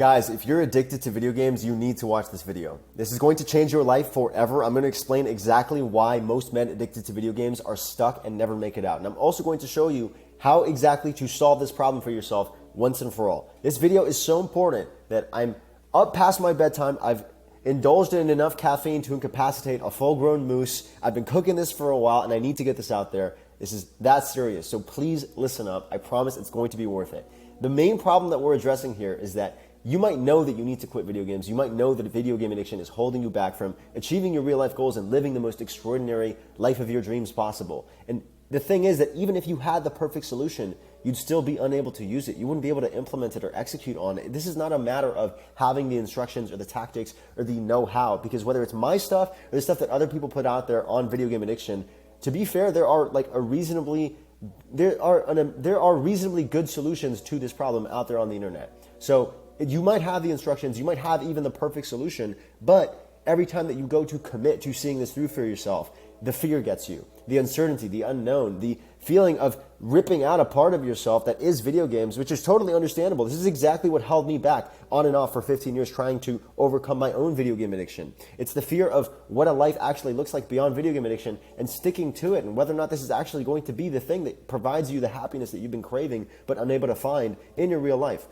Guys, if you're addicted to video games, you need to watch this video. This is going to change your life forever. I'm going to explain exactly why most men addicted to video games are stuck and never make it out. And I'm also going to show you how exactly to solve this problem for yourself once and for all. This video is so important that I'm up past my bedtime. I've indulged in enough caffeine to incapacitate a full-grown moose. I've been cooking this for a while and I need to get this out there. This is that serious. So please listen up. I promise it's going to be worth it. The main problem that we're addressing here is that you might know that you need to quit video games. You might know that video game addiction is holding you back from achieving your real life goals and living the most extraordinary life of your dreams possible. And the thing is that even if you had the perfect solution, you'd still be unable to use it. You wouldn't be able to implement it or execute on it. This is not a matter of having the instructions or the tactics or the know-how, because whether it's my stuff or the stuff that other people put out there on video game addiction, to be fair, there are reasonably good solutions to this problem out there on the internet. So you might have the instructions, you might have even the perfect solution, but every time that you go to commit to seeing this through for yourself, the fear gets you, the uncertainty, the unknown, the feeling of ripping out a part of yourself that is video games, which is totally understandable. This is exactly what held me back on and off for 15 years trying to overcome my own video game addiction. It's the fear of what a life actually looks like beyond video game addiction and sticking to it, and whether or not this is actually going to be the thing that provides you the happiness that you've been craving but unable to find in your real life.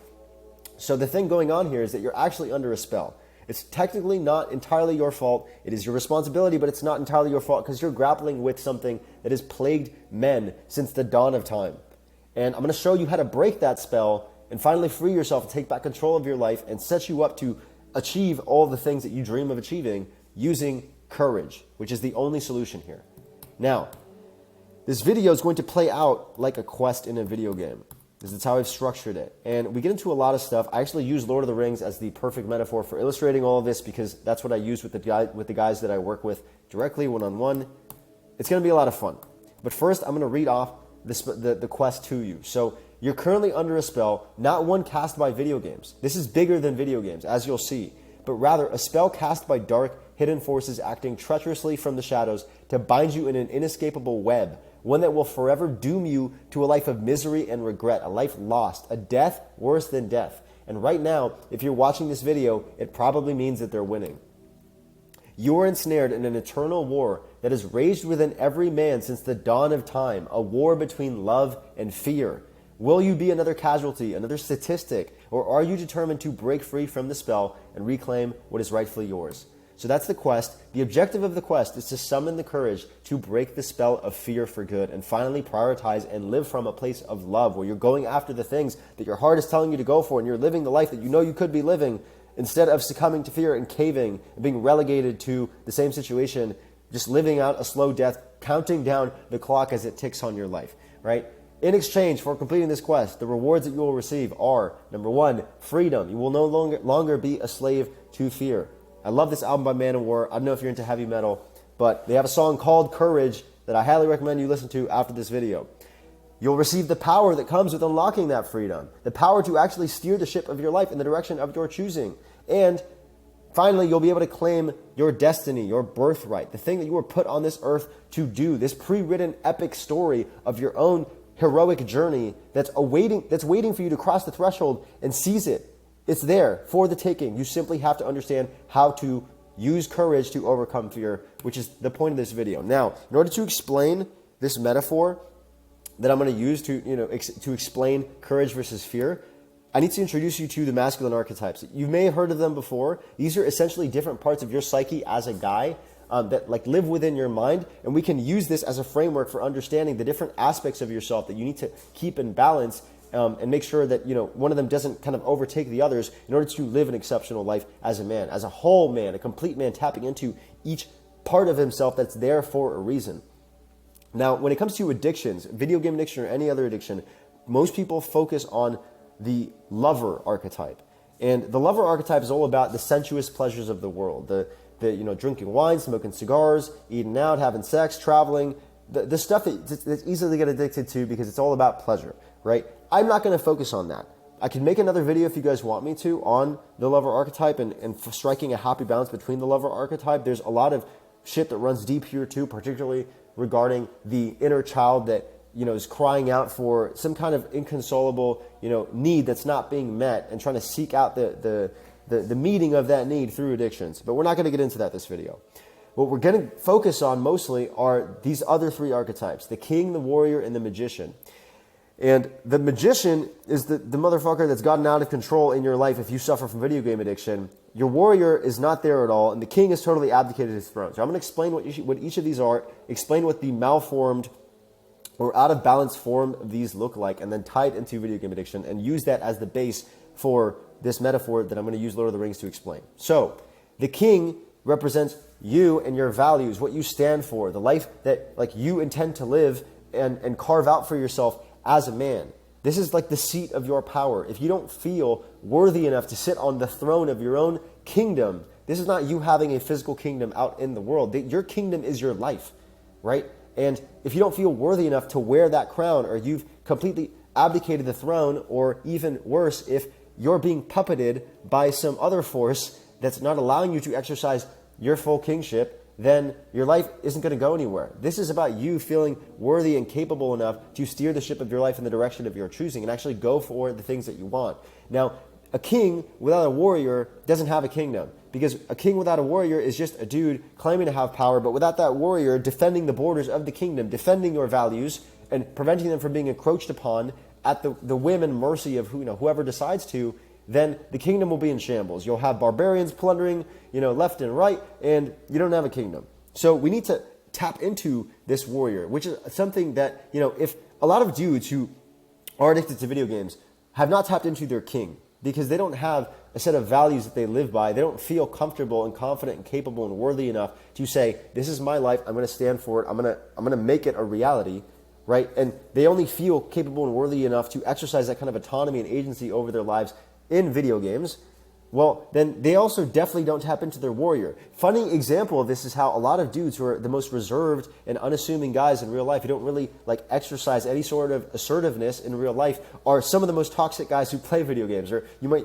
So the thing going on here is that you're actually under a spell. It's technically not entirely your fault. It is your responsibility, but it's not entirely your fault because you're grappling with something that has plagued men since the dawn of time. And I'm going to show you how to break that spell and finally free yourself and take back control of your life and set you up to achieve all the things that you dream of achieving using courage, which is the only solution here. Now, this video is going to play out like a quest in a video game. This is how I've structured it. And we get into a lot of stuff. I actually use Lord of the Rings as the perfect metaphor for illustrating all of this because that's what I use with the guys that I work with directly, one-on-one. It's going to be a lot of fun. But first, I'm going to read off the quest to you. So you're currently under a spell, not one cast by video games. This is bigger than video games, as you'll see, but rather a spell cast by dark, hidden forces acting treacherously from the shadows to bind you in an inescapable web, one that will forever doom you to a life of misery and regret, a life lost, a death worse than death. And right now, if you're watching this video, it probably means that they're winning. You are ensnared in an eternal war that has raged within every man since the dawn of time, a war between love and fear. Will you be another casualty, another statistic, or are you determined to break free from the spell and reclaim what is rightfully yours? So that's the quest. The objective of the quest is to summon the courage to break the spell of fear for good and finally prioritize and live from a place of love where you're going after the things that your heart is telling you to go for and you're living the life that you know you could be living instead of succumbing to fear and caving and being relegated to the same situation, just living out a slow death, counting down the clock as it ticks on your life, right? In exchange for completing this quest, the rewards that you will receive are, number one, freedom. You will no longer be a slave to fear. I love this album by Man of War. I don't know if you're into heavy metal, but they have a song called Courage that I highly recommend you listen to after this video. You'll receive the power that comes with unlocking that freedom, the power to actually steer the ship of your life in the direction of your choosing. And finally, you'll be able to claim your destiny, your birthright, the thing that you were put on this earth to do, this pre-written epic story of your own heroic journey that's waiting for you to cross the threshold and seize it. It's there for the taking. You simply have to understand how to use courage to overcome fear, which is the point of this video. Now, in order to explain this metaphor that I'm going to use to explain courage versus fear, I need to introduce you to the masculine archetypes. You may have heard of them before. These are essentially different parts of your psyche as a guy that live within your mind, and we can use this as a framework for understanding the different aspects of yourself that you need to keep in balance and make sure that one of them doesn't kind of overtake the others in order to live an exceptional life as a man, as a whole man, a complete man, tapping into each part of himself that's there for a reason. Now, when it comes to addictions, video game addiction or any other addiction, most people focus on the lover archetype. And the lover archetype is all about the sensuous pleasures of the world, the drinking wine, smoking cigars, eating out, having sex, traveling, the stuff that's easily get addicted to because it's all about pleasure, right? I'm not going to focus on that. I can make another video if you guys want me to on the lover archetype and striking a happy balance between the lover archetype. There's a lot of shit that runs deep here too, particularly regarding the inner child that is crying out for some kind of inconsolable, need that's not being met and trying to seek out the meeting of that need through addictions. But we're not going to get into that this video. What we're going to focus on mostly are these other three archetypes: the king, the warrior, and the magician. And the magician is the motherfucker that's gotten out of control in your life if you suffer from video game addiction. Your warrior is not there at all, and the king has totally abdicated his throne. So I'm going to explain what each of these are, explain what the malformed or out of balance form of these look like, and then tie it into video game addiction and use that as the base for this metaphor that I'm going to use Lord of the Rings to explain. So the king represents you and your values, what you stand for, the life that you intend to live and carve out for yourself as a man. This is like the seat of your power. If you don't feel worthy enough to sit on the throne of your own kingdom, this is not you having a physical kingdom out in the world. Your kingdom is your life, right? And if you don't feel worthy enough to wear that crown, or you've completely abdicated the throne, or even worse, if you're being puppeted by some other force that's not allowing you to exercise your full kingship, then your life isn't going to go anywhere. This is about you feeling worthy and capable enough to steer the ship of your life in the direction of your choosing and actually go for the things that you want. Now, a king without a warrior doesn't have a kingdom, because a king without a warrior is just a dude claiming to have power, but without that warrior defending the borders of the kingdom, defending your values, and preventing them from being encroached upon at the whim and mercy of whoever decides to, then the kingdom will be in shambles. You'll have barbarians plundering, left and right, and you don't have a kingdom. So we need to tap into this warrior, which is something that, if a lot of dudes who are addicted to video games have not tapped into their king, because they don't have a set of values that they live by. They don't feel comfortable and confident and capable and worthy enough to say, this is my life, I'm going to stand for it, I'm going to make it a reality, right? And they only feel capable and worthy enough to exercise that kind of autonomy and agency over their lives in video games. Well, then they also definitely don't tap into their warrior. Funny example of this is how a lot of dudes who are the most reserved and unassuming guys in real life, who don't really exercise any sort of assertiveness in real life, are some of the most toxic guys who play video games. Or you might,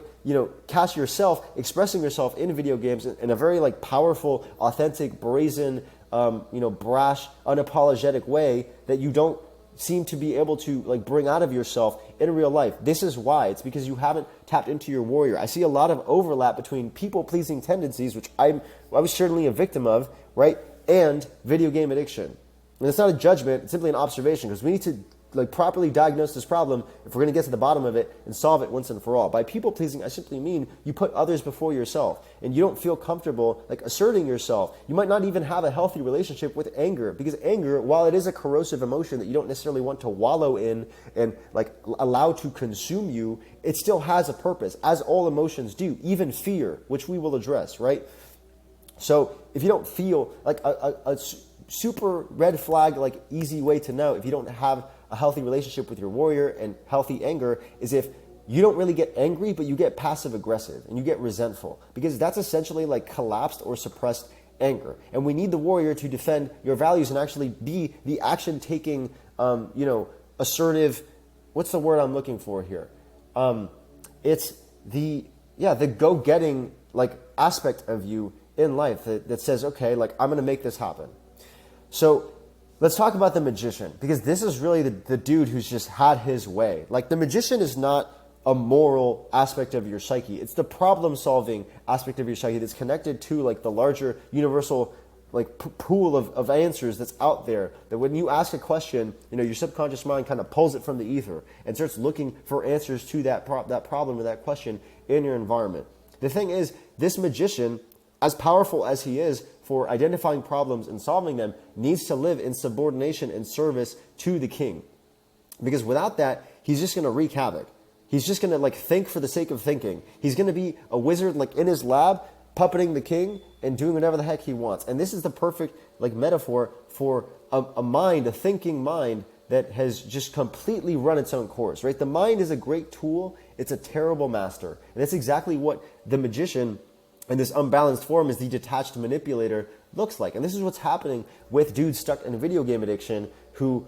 catch yourself expressing yourself in video games in a very powerful, authentic, brazen, brash, unapologetic way that you don't seem to be able to bring out of yourself in real life. This is why. It's because you haven't tapped into your warrior. I see a lot of overlap between people-pleasing tendencies, which I was certainly a victim of, right, and video game addiction. And it's not a judgment, it's simply an observation, because we need to properly diagnose this problem if we're going to get to the bottom of it and solve it once and for all. By people-pleasing, I simply mean you put others before yourself, and you don't feel comfortable asserting yourself. You might not even have a healthy relationship with anger, because anger, while it is a corrosive emotion that you don't necessarily want to wallow in and allow to consume you, it still has a purpose, as all emotions do, even fear, which we will address, right? So if you don't feel a super red flag, easy way to know if you don't have a healthy relationship with your warrior and healthy anger is if you don't really get angry, but you get passive aggressive and you get resentful, because that's essentially collapsed or suppressed anger. And we need the warrior to defend your values and actually be the action taking, assertive. What's the word I'm looking for here? It's the go getting aspect of you in life that says, okay, I'm going to make this happen. So let's talk about the magician, because this is really the dude who's just had his way. The magician is not a moral aspect of your psyche. It's the problem-solving aspect of your psyche that's connected to the larger universal pool of answers that's out there, that when you ask a question, your subconscious mind kind of pulls it from the ether and starts looking for answers to that problem or that question in your environment. The thing is, this magician, as powerful as he is for identifying problems and solving them, needs to live in subordination and service to the king. Because without that, he's just going to wreak havoc. He's just going to think for the sake of thinking. He's going to be a wizard in his lab, puppeting the king and doing whatever the heck he wants. And this is the perfect metaphor for a mind, a thinking mind that has just completely run its own course, right? The mind is a great tool. It's a terrible master. And that's exactly what the magician in this unbalanced form, is the detached manipulator, looks like. And this is what's happening with dudes stuck in video game addiction who,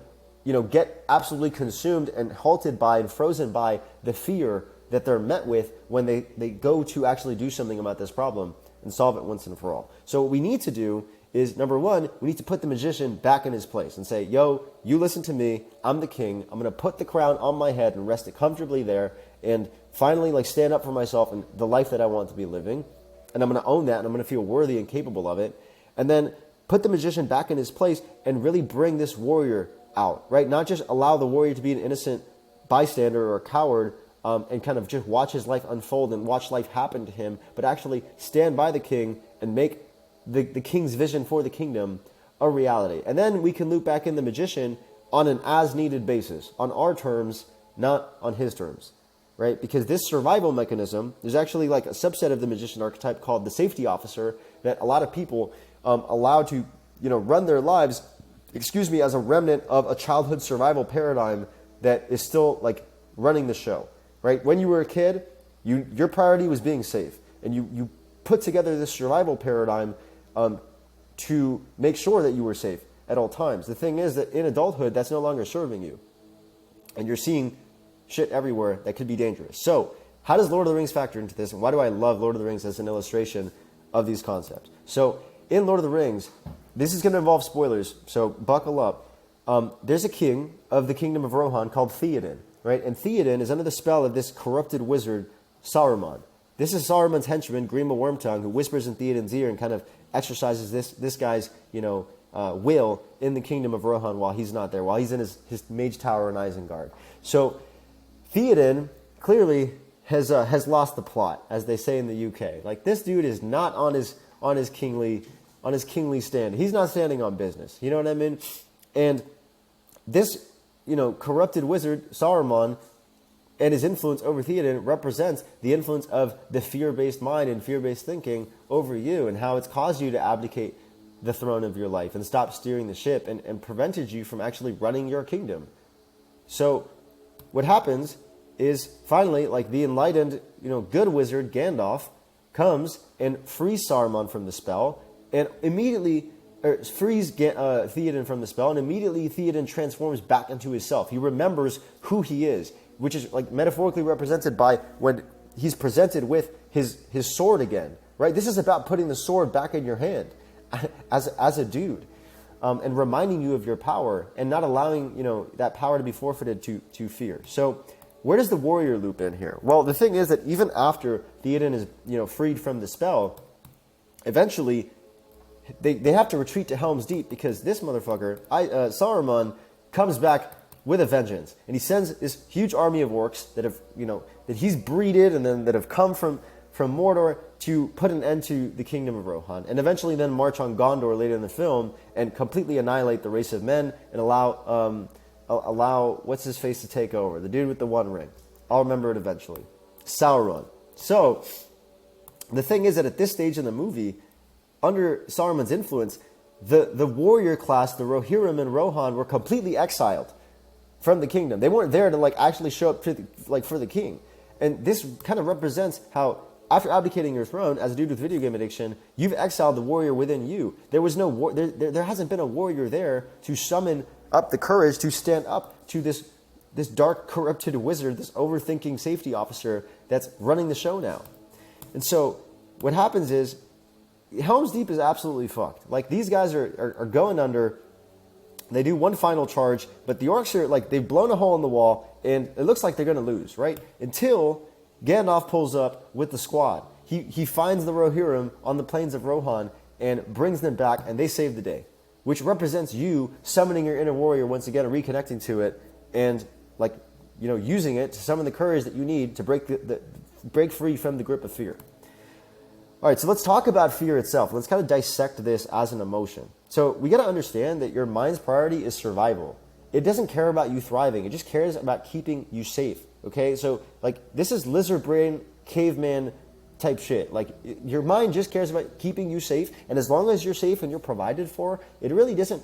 get absolutely consumed and halted by and frozen by the fear that they're met with when they go to actually do something about this problem and solve it once and for all. So what we need to do is, number one, we need to put the magician back in his place and say, yo, you listen to me. I'm the king. I'm going to put the crown on my head and rest it comfortably there and finally like stand up for myself and the life that I want to be living. And I'm going to own that, and I'm going to feel worthy and capable of it. And then put the magician back in his place and really bring this warrior out, right? Not just allow the warrior to be an innocent bystander or a coward and kind of just watch his life unfold and watch life happen to him, but actually stand by the king and make the king's vision for the kingdom a reality. And then we can loop back in the magician on an as-needed basis, on our terms, not on his terms, right? Because this survival mechanism, there's actually like a subset of the magician archetype called the safety officer that a lot of people allow to, run their lives, as a remnant of a childhood survival paradigm that is still like running the show, right? When you were a kid, your priority was being safe, and you put together this survival paradigm to make sure that you were safe at all times. The thing is that in adulthood, that's no longer serving you. And you're seeing shit everywhere that could be dangerous. So how does Lord of the Rings factor into this? And why do I love Lord of the Rings as an illustration of these concepts? So in Lord of the Rings, this is going to involve spoilers, so buckle up. There's a king of the kingdom of Rohan called Theoden, right? And Theoden is under the spell of this corrupted wizard, Saruman. This is Saruman's henchman, Grima Wormtongue, who whispers in Theoden's ear and kind of exercises this guy's, will in the kingdom of Rohan while he's not there, while he's in his mage tower in Isengard. So Theoden clearly has lost the plot, as they say in the UK. Like, this dude is not on his kingly stand. He's not standing on business. You know what I mean? And this, corrupted wizard, Saruman, and his influence over Theoden represents the influence of the fear-based mind and fear-based thinking over you, and how it's caused you to abdicate the throne of your life and stop steering the ship and prevented you from actually running your kingdom. So what happens is finally, like, the enlightened, good wizard Gandalf comes and frees Saruman from the spell and immediately frees Theoden from the spell, and immediately Theoden transforms back into himself. He remembers who he is, which is like metaphorically represented by when he's presented with his sword again, right? This is about putting the sword back in your hand as a dude, and reminding you of your power and not allowing, that power to be forfeited to fear. So where does the warrior loop in here? Well, the thing is that even after Theoden is, freed from the spell, eventually they have to retreat to Helm's Deep because this motherfucker, Saruman, comes back with a vengeance, and he sends this huge army of orcs that have, that he's breeded and then that have come from Mordor to put an end to the kingdom of Rohan, and eventually then march on Gondor later in the film and completely annihilate the race of men and allow what's his face to take over, the dude with the one ring. I'll remember it eventually, Sauron. So the thing is that at this stage in the movie, under Saruman's influence, the warrior class, the Rohirrim and Rohan, were completely exiled from the kingdom. They weren't there to actually show up for the king. And this kind of represents how, after abdicating your throne as a dude with video game addiction, you've exiled the warrior within you. There was no there hasn't been a warrior there to summon up the courage to stand up to this dark, corrupted wizard, this overthinking safety officer that's running the show now. And so what happens is Helm's Deep is absolutely fucked. Like, these guys are going under. They do one final charge, but the orcs are they've blown a hole in the wall, and it looks like they're going to lose, right? Until Gandalf pulls up with the squad. He finds the Rohirrim on the plains of Rohan and brings them back, and they save the day, which represents you summoning your inner warrior once again and reconnecting to it, and using it to summon the courage that you need to break free from the grip of fear. All right, so let's talk about fear itself. Let's kind of dissect this as an emotion. So we got to understand that your mind's priority is survival. It doesn't care about you thriving. It just cares about keeping you safe, okay? So, this is lizard brain, caveman type shit. Your mind just cares about keeping you safe, and as long as you're safe and you're provided for, it really doesn't,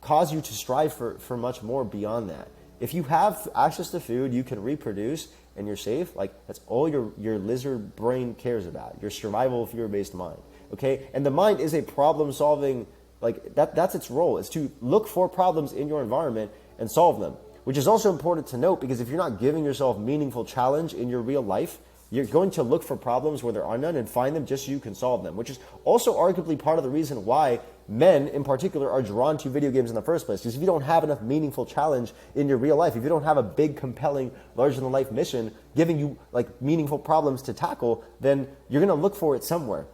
cause you to strive for much more beyond that. If you have access to food, you can reproduce, and you're safe, that's all your lizard brain cares about, your survival fear-based mind, okay? And the mind is a problem-solving, that's its role, is to look for problems in your environment and solve them, which is also important to note, because if you're not giving yourself meaningful challenge in your real life, You're going to look for problems where there are none and find them just so you can solve them, which is also arguably part of the reason why men in particular are drawn to video games in the first place. Because if you don't have enough meaningful challenge in your real life, if you don't have a big, compelling, larger-than-life mission giving you like meaningful problems to tackle, then you're going to look for it somewhere.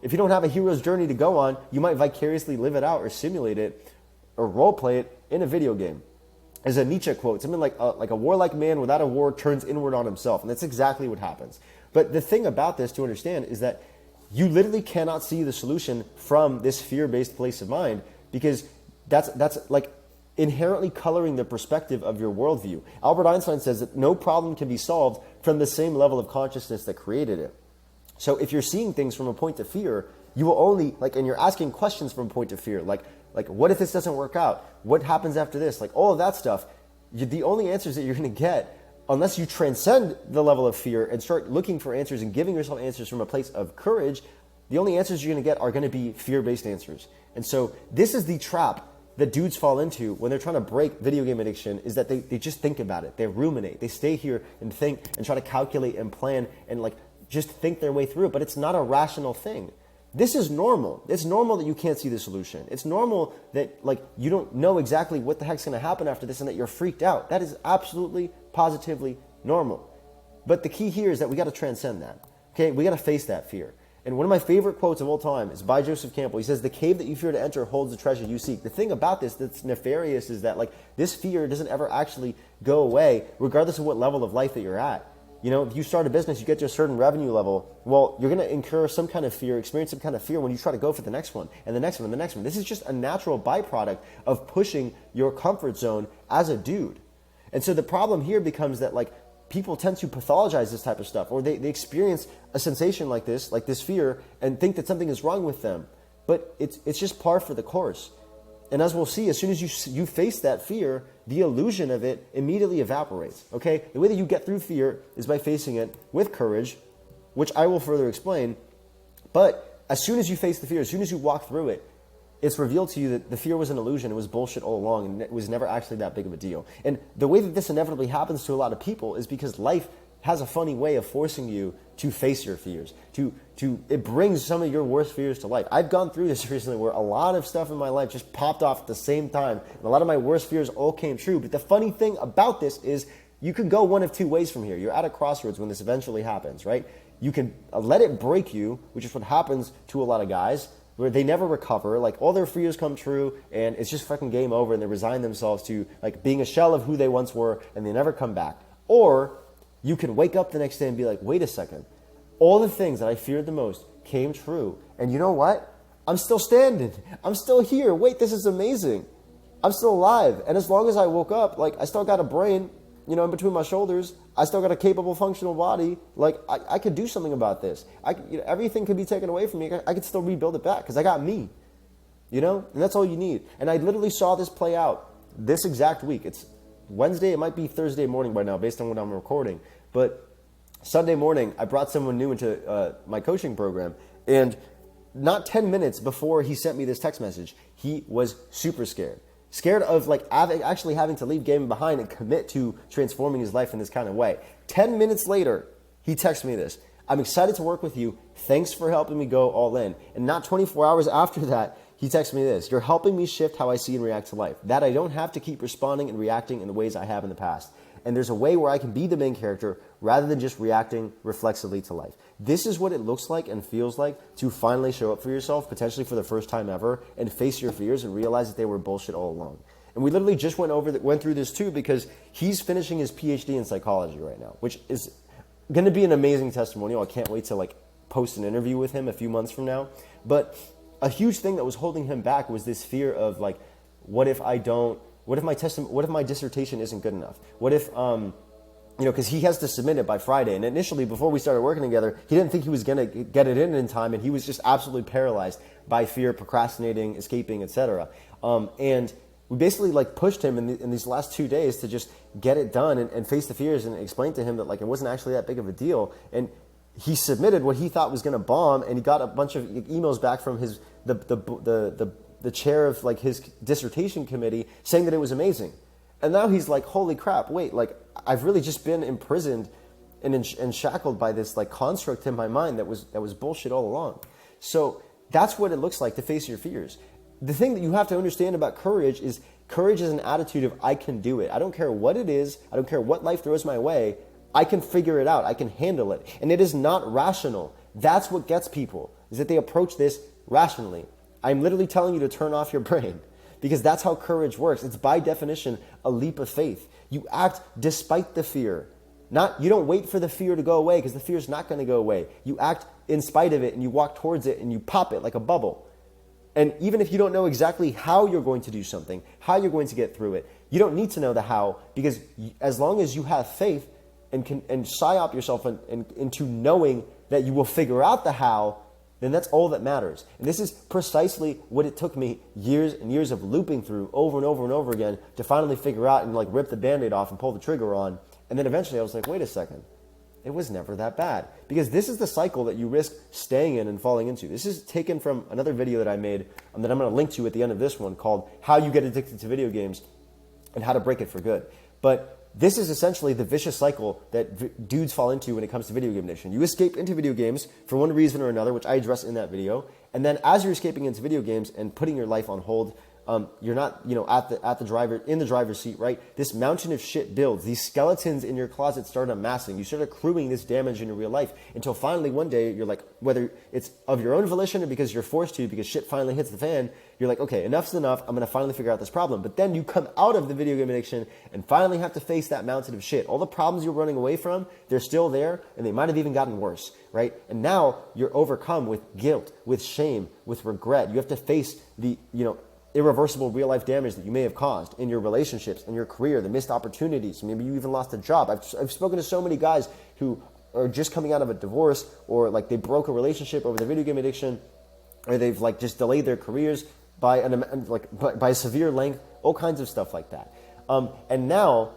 If you don't have a hero's journey to go on, you might vicariously live it out or simulate it or role play it in a video game. There's a Nietzsche quote, something like a warlike man without a war turns inward on himself. And that's exactly what happens. But the thing about this to understand is that you literally cannot see the solution from this fear-based place of mind, because that's like inherently coloring the perspective of your worldview. Albert Einstein says that no problem can be solved from the same level of consciousness that created it. So if you're seeing things from a point of fear, you will only, and you're asking questions from a point of fear, like what if this doesn't work out? What happens after this? Like all of that stuff, the only answers that you're going to get, unless you transcend the level of fear and start looking for answers and giving yourself answers from a place of courage, the only answers you're going to get are going to be fear-based answers. And so this is the trap that dudes fall into when they're trying to break video game addiction, is that they just think about it. They ruminate. They stay here and think and try to calculate and plan and just think their way through it. But it's not a rational thing. This is normal. It's normal that you can't see the solution. It's normal that you don't know exactly what the heck's going to happen after this and that you're freaked out. That is absolutely, positively normal. But the key here is that we got to transcend that. Okay, we got to face that fear. And one of my favorite quotes of all time is by Joseph Campbell. He says, "The cave that you fear to enter holds the treasure you seek." The thing about this that's nefarious is that this fear doesn't ever actually go away, regardless of what level of life that you're at. You know, if you start a business, you get to a certain revenue level, well, you're going to incur some kind of fear, experience some kind of fear when you try to go for the next one and the next one and the next one. This is just a natural byproduct of pushing your comfort zone as a dude. And so the problem here becomes that people tend to pathologize this type of stuff, or they experience a sensation like this fear, and think that something is wrong with them. But it's just par for the course. And as we'll see, as soon as you face that fear, the illusion of it immediately evaporates, okay? The way that you get through fear is by facing it with courage, which I will further explain. But as soon as you face the fear, as soon as you walk through it, it's revealed to you that the fear was an illusion. It was bullshit all along, and it was never actually that big of a deal. And the way that this inevitably happens to a lot of people is because life has a funny way of forcing you to face your fears. It brings some of your worst fears to life. I've gone through this recently where a lot of stuff in my life just popped off at the same time, and a lot of my worst fears all came true. But the funny thing about this is you can go one of two ways from here. You're at a crossroads when this eventually happens, right? You can let it break you, which is what happens to a lot of guys, where they never recover, all their fears come true, and it's just fucking game over, and they resign themselves to being a shell of who they once were, and they never come back. Or you can wake up the next day and be like, wait a second, all the things that I feared the most came true, and you know what? I'm still standing. I'm still here. Wait, this is amazing. I'm still alive, and as long as I woke up, I still got a brain, in between my shoulders. I still got a capable, functional body. I could do something about this. Everything could be taken away from me. I could still rebuild it back because I got me, and that's all you need. And I literally saw this play out this exact week. It's Wednesday. It might be Thursday morning by now based on what I'm recording. But Sunday morning, I brought someone new into my coaching program. And not 10 minutes before he sent me this text message, he was super scared. Scared of actually having to leave gaming behind and commit to transforming his life in this kind of way. 10 minutes later, he texted me this: "I'm excited to work with you. Thanks for helping me go all in." And not 24 hours after that, he texted me this: "You're helping me shift how I see and react to life. That I don't have to keep responding and reacting in the ways I have in the past. And there's a way where I can be the main character rather than just reacting reflexively to life." This is what it looks like and feels like to finally show up for yourself, potentially for the first time ever, and face your fears and realize that they were bullshit all along. And we literally just went through this too, because he's finishing his PhD in psychology right now, which is going to be an amazing testimonial. I can't wait to post an interview with him a few months from now. But a huge thing that was holding him back was this fear of what if my dissertation isn't good enough? What if, because he has to submit it by Friday. And initially, before we started working together, he didn't think he was going to get it in time, and he was just absolutely paralyzed by fear, procrastinating, escaping, etc. And we basically pushed him in these last 2 days to just get it done and face the fears and explain to him that it wasn't actually that big of a deal. And he submitted what he thought was going to bomb, and he got a bunch of emails back from the chair of his dissertation committee saying that it was amazing. And now he's holy crap, wait, I've really just been imprisoned and shackled by this like construct in my mind that was bullshit all along. So that's what it looks like to face your fears. The thing that you have to understand about courage is an attitude of I can do it. I don't care what it is. I don't care what life throws my way. I can figure it out. I can handle it. And it is not rational. That's what gets people, is that they approach this rationally. I'm literally telling you to turn off your brain, because that's how courage works. It's by definition a leap of faith. You act despite the fear. You don't wait for the fear to go away, because the fear is not going to go away. You act in spite of it, and you walk towards it, and you pop it like a bubble. And even if you don't know exactly how you're going to do something, how you're going to get through it, you don't need to know the how, because as long as you have faith and psyop yourself into knowing that you will figure out the how, then that's all that matters. And this is precisely what it took me years and years of looping through over and over and over again to finally figure out and like rip the Band-Aid off and pull the trigger on. And then eventually I was like, wait a second. It was never that bad. Because this is the cycle that you risk staying in and falling into. This is taken from another video that I made that I'm going to link to at the end of this one, called How You Get Addicted to Video Games and How to Break It for Good. But this is essentially the vicious cycle that dudes fall into when it comes to video game addiction. You escape into video games for one reason or another, which I address in that video. And then as you're escaping into video games and putting your life on hold, you're not, in the driver's seat, right? This mountain of shit builds. These skeletons in your closet start amassing. You start accruing this damage in your real life until finally one day you're like, whether it's of your own volition or because you're forced to, because shit finally hits the fan, you're like, okay, enough's enough. I'm going to finally figure out this problem. But then you come out of the video game addiction and finally have to face that mountain of shit. All the problems you're running away from, they're still there, and they might have even gotten worse, right? And now you're overcome with guilt, with shame, with regret. You have to face the, irreversible real-life damage that you may have caused in your relationships, in your career, the missed opportunities. Maybe you even lost a job. I've spoken to so many guys who are just coming out of a divorce, or like they broke a relationship over their video game addiction, or they've like just delayed their careers by a severe length, all kinds of stuff like that. And now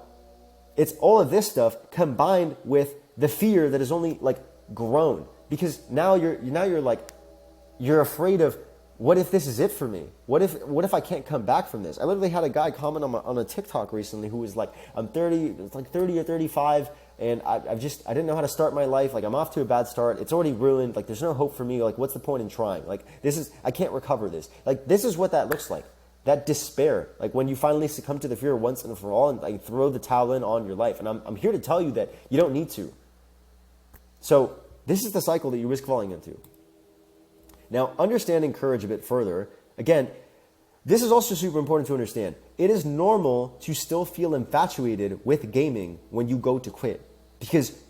it's all of this stuff combined with the fear that has only like grown, because now you're afraid of, what if this is it for me? What if I can't come back from this? I literally had a guy comment on a TikTok recently who was like, I'm 30 or 35, and I didn't know how to start my life. Like, I'm off to a bad start. It's already ruined. Like, there's no hope for me. Like, what's the point in trying? Like, I can't recover this. Like, this is what that looks like. That despair. Like, when you finally succumb to the fear once and for all and like throw the towel in on your life. And I'm here to tell you that you don't need to. So this is the cycle that you risk falling into. Now, understanding courage a bit further, again, this is also super important to understand. It is normal to still feel infatuated with gaming when you go to quit, because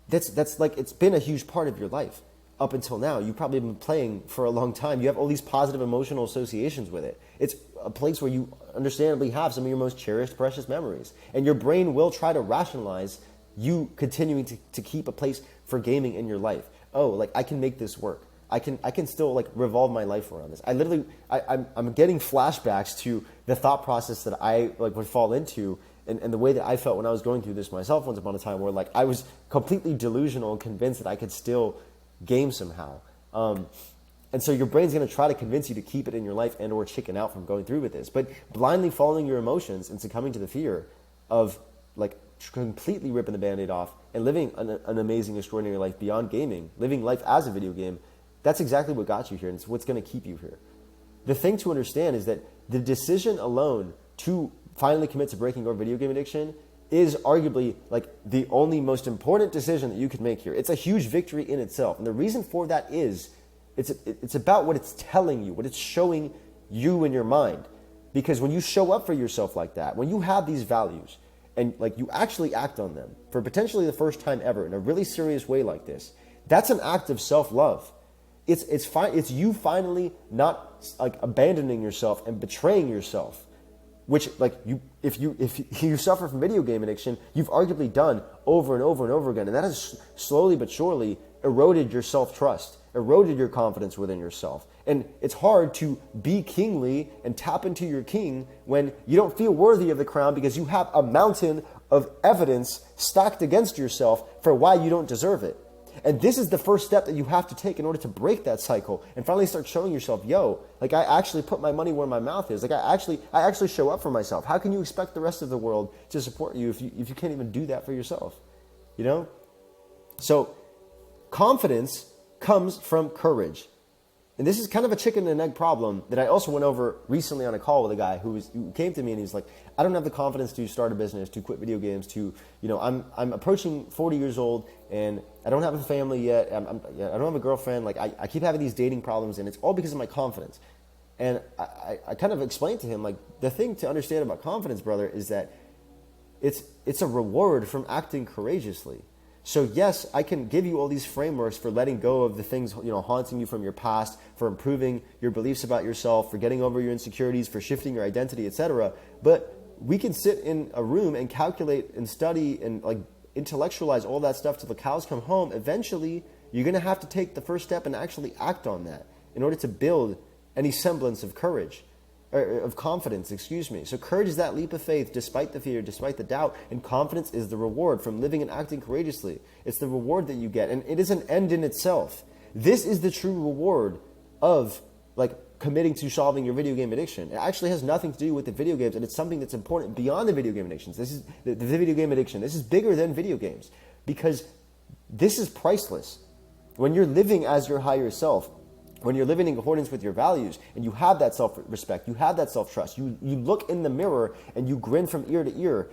that's like, it's been a huge part of your life up until now. You've probably been playing for a long time. You have all these positive emotional associations with it. It's a place where you understandably have some of your most cherished, precious memories. And your brain will try to rationalize you continuing to keep a place for gaming in your life. Oh, like, I can make this work. I can still like revolve my life around this. I'm getting flashbacks to the thought process that I like would fall into, and the way that I felt when I was going through this myself once upon a time, where like I was completely delusional and convinced that I could still game somehow. And so your brain's going to try to convince you to keep it in your life and or chicken out from going through with this. But blindly following your emotions and succumbing to the fear of like completely ripping the Band-Aid off and living an amazing, extraordinary life beyond gaming, living life as a video game, that's exactly what got you here, and it's what's going to keep you here. The thing to understand is that the decision alone to finally commit to breaking your video game addiction is arguably like the only most important decision that you could make here. It's a huge victory in itself. And the reason for that is it's about what it's telling you, what it's showing you in your mind. Because when you show up for yourself like that, when you have these values and like you actually act on them for potentially the first time ever in a really serious way like this, that's an act of self-love. It's fine. It's you finally not like abandoning yourself and betraying yourself, which like if you suffer from video game addiction, you've arguably done over and over and over again, and that has slowly but surely eroded your self-trust, eroded your confidence within yourself. And it's hard to be kingly and tap into your king when you don't feel worthy of the crown, because you have a mountain of evidence stacked against yourself for why you don't deserve it. And this is the first step that you have to take in order to break that cycle and finally start showing yourself, yo, like I actually put my money where my mouth is. Like I actually show up for myself. How can you expect the rest of the world to support you if you can't even do that for yourself? You know? So confidence comes from courage. And this is kind of a chicken and egg problem that I also went over recently on a call with a guy who came to me and he's like, I don't have the confidence to start a business, to quit video games, I'm approaching 40 years old and I don't have a family yet. I don't have a girlfriend. Like I keep having these dating problems and it's all because of my confidence. And I kind of explained to him, like, the thing to understand about confidence, brother, is that it's a reward from acting courageously. So yes, I can give you all these frameworks for letting go of the things, haunting you from your past, for improving your beliefs about yourself, for getting over your insecurities, for shifting your identity, etc. But we can sit in a room and calculate and study and like intellectualize all that stuff till the cows come home. Eventually, you're going to have to take the first step and actually act on that in order to build any semblance of courage. Of confidence, excuse me. So courage is that leap of faith despite the fear, despite the doubt, and confidence is the reward from living and acting courageously. It's the reward that you get, and it is an end in itself. This is the true reward of like committing to solving your video game addiction. It actually has nothing to do with the video games, and it's something that's important beyond the video game addictions. This is the video game addiction. This is bigger than video games because this is priceless. When you're living as your higher self, when you're living in accordance with your values and you have that self-respect, you have that self-trust, you look in the mirror and you grin from ear to ear